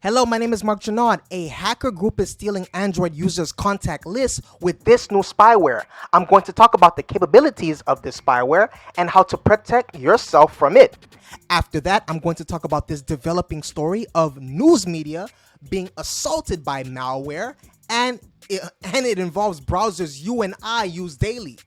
Hello, my name is Marc Drouinaud. A hacker group is stealing Android users' contact lists with this new spyware. I'm going to talk about the capabilities of this spyware and how to protect yourself from it. After that, I'm going to talk about this developing story of news media being assaulted by malware, and it involves browsers you and I use daily.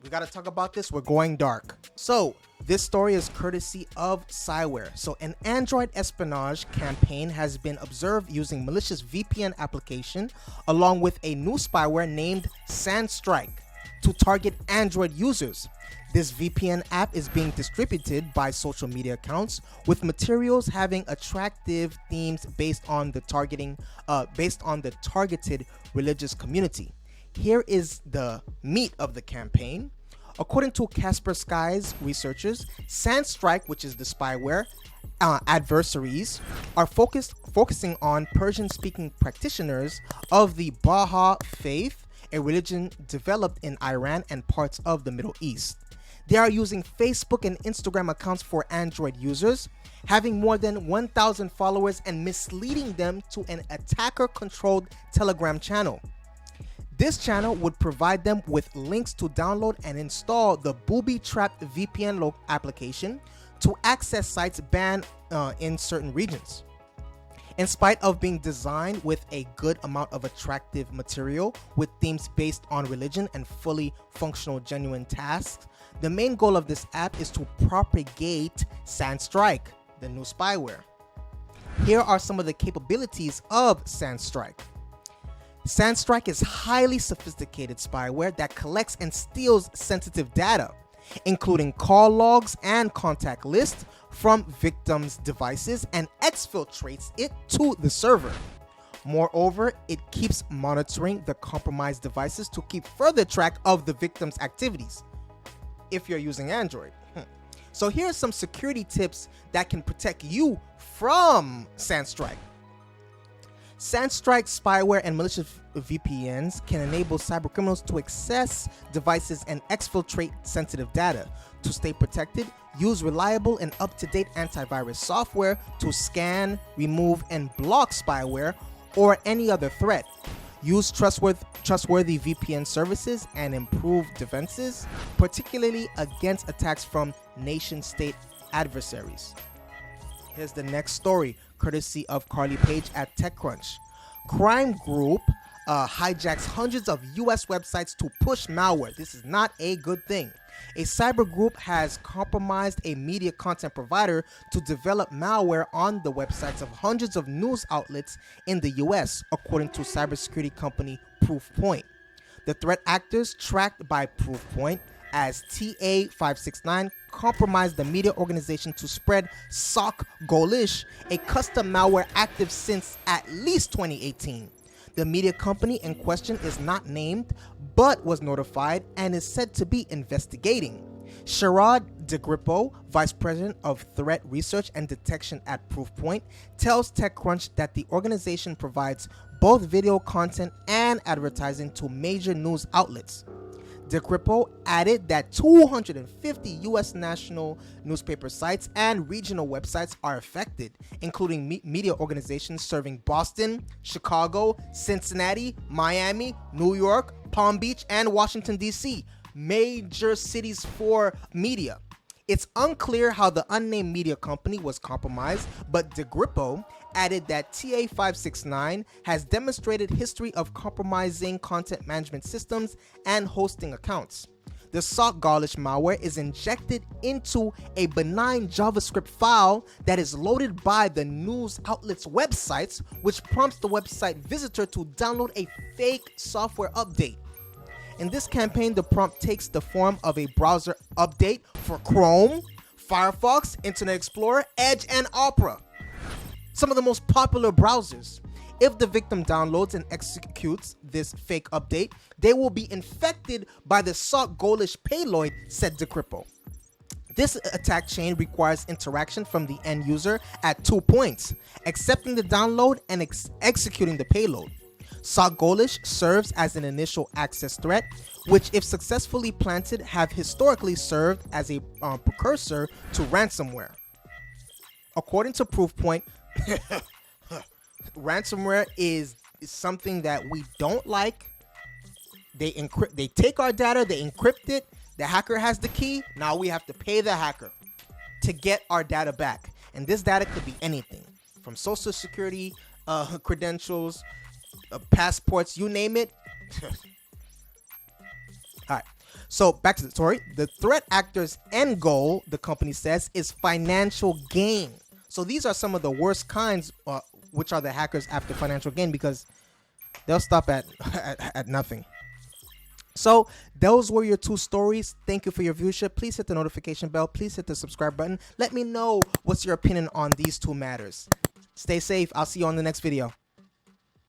We gotta talk about this. We're going dark. So, this story is courtesy of Spyware. So, an Android espionage campaign has been observed using malicious VPN application along with a new spyware named SandStrike to target Android users. This VPN app is being distributed by social media accounts with materials having attractive themes based on the targeted religious community. Here is the meat of the campaign. According to Kaspersky's researchers, SandStrike, which is the spyware, adversaries are focusing on Persian-speaking practitioners of the Baha'i faith, a religion developed in Iran and parts of the Middle East. They are using Facebook and Instagram accounts for Android users, having more than 1,000 followers and misleading them to an attacker-controlled Telegram channel. This channel would provide them with links to download and install the booby-trapped VPN application to access sites banned in certain regions. In spite of being designed with a good amount of attractive material with themes based on religion and fully functional genuine tasks, the main goal of this app is to propagate SandStrike, the new spyware. Here are some of the capabilities of SandStrike. SandStrike is highly sophisticated spyware that collects and steals sensitive data, including call logs and contact lists from victims' devices and exfiltrates it to the server. Moreover, it keeps monitoring the compromised devices to keep further track of the victim's activities, if you're using Android. So here are some security tips that can protect you from SandStrike. SandStrike spyware and malicious VPNs can enable cybercriminals to access devices and exfiltrate sensitive data. To stay protected, use reliable and up-to-date antivirus software to scan, remove, and block spyware or any other threat. Use trustworthy VPN services and improve defenses, particularly against attacks from nation-state adversaries. Here's the next story, courtesy of Carly Page at TechCrunch. Crime group hijacks hundreds of US websites to push malware. This is not a good thing. A cyber group has compromised a media content provider to develop malware on the websites of hundreds of news outlets in the US, according to cybersecurity company Proofpoint. The threat actors, tracked by Proofpoint as TA569, compromised the media organization to spread SOC Gaulish, a custom malware active since at least 2018. The media company in question is not named, but was notified and is said to be investigating. Sherrod DeGrippo, Vice President of Threat Research and Detection at Proofpoint, tells TechCrunch that the organization provides both video content and advertising to major news outlets. DeGrippo added that 250 U.S. national newspaper sites and regional websites are affected, including media organizations serving Boston, Chicago, Cincinnati, Miami, New York, Palm Beach, and Washington, D.C., major cities for media. It's unclear how the unnamed media company was compromised, but DeGrippo added that TA569 has demonstrated history of compromising content management systems and hosting accounts. The SOC Gaulish malware is injected into a benign JavaScript file that is loaded by the news outlet's websites, which prompts the website visitor to download a fake software update. In this campaign, the prompt takes the form of a browser update for Chrome, Firefox, Internet Explorer, Edge, and Opera, some of the most popular browsers. If the victim downloads and executes this fake update, they will be infected by the SOC Gaulish payload, said DeGrippo. This attack chain requires interaction from the end user at 2 points: accepting the download and executing the payload. SOC Gaulish serves as an initial access threat, which, if successfully planted, have historically served as a precursor to ransomware. According to Proofpoint, Ransomware is something that we don't like. They take our data, they encrypt it. The hacker has the key. Now we have to pay the hacker to get our data back. And this data could be anything from social security credentials, passports, you name it. All right. So back to the story. The threat actor's end goal, the company says, is financial gain. So these are some of the worst kinds, which are the hackers after financial gain, because they'll stop at nothing. So those were your two stories. Thank you for your viewership. Please hit the notification bell. Please hit the subscribe button. Let me know what's your opinion on these two matters. Stay safe. I'll see you on the next video.